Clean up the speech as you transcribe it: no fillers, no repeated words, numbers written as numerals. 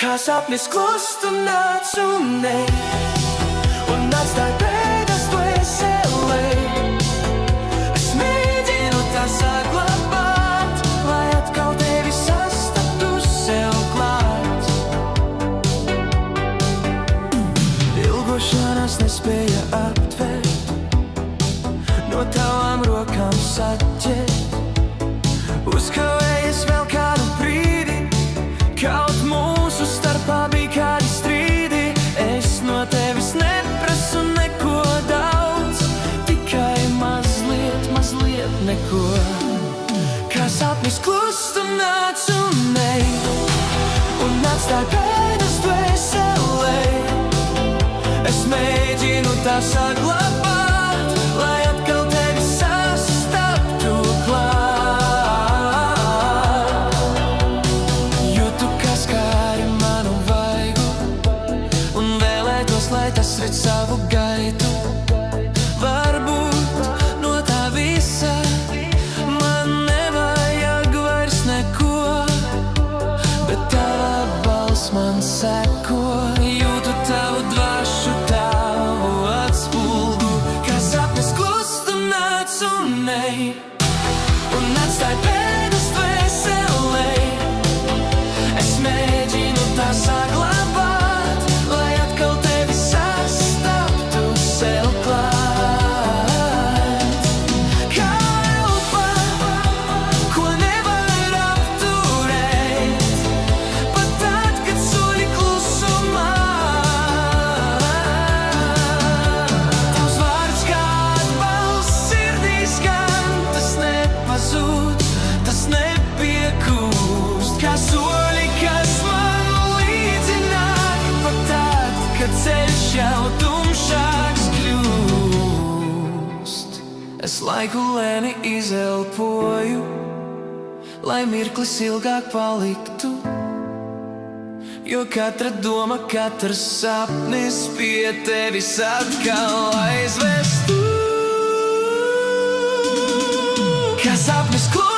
Kā sapnis klust un nāc un ej, un atstāj pēdas dvēselē. Es mēģinu tā saglabāt, lai atkal tevi sastaptu sev klāt. Ilgošanās nespēja aptvērt, no tavām rokām saķert. Uzkavējies vēl kādu brīdi, kaut mūsu starpā bija kādi strīdi. Es no tevis neprasu neko daudz, tikai mazliet, mazliet neko. Kā sapnis klust un nāc un ej, un atstāj pēdas dvēselē. Es mēģinu tā saglabāt, lai atkal tevi sastaptu klāt. Jūtu, kā skāri manu vaigu, un vēlētos, lai tas redz savu gaitu. Varbūt no tā visa man nevajag vairs neko, bet tava balss man seko. Jūtu tavu dvašu, tavu atspulgu. Kā sapnis klust un nāc un ej, un atstāj pēdas dvēselē. Es mēģinu tā saglabāt, lai atkal tevi sastaptu sev klāt. Kā elpa, ko nevar apturēt, pat tad, kad soļi klusumā. Tavs vārds kā atbalsts sirdī skan, tas nepazūd, tas nepiekūst. Kā soļi, kas man līdzi nāk, pat tad, kad ceļš jau tumšāks kļūst. Es laiku lēni izelpoju, lai mirklis ilgāk paliktu, jo katra doma, katrs sapnis pie tevis atkal aizvestu. Kā sapnis klūst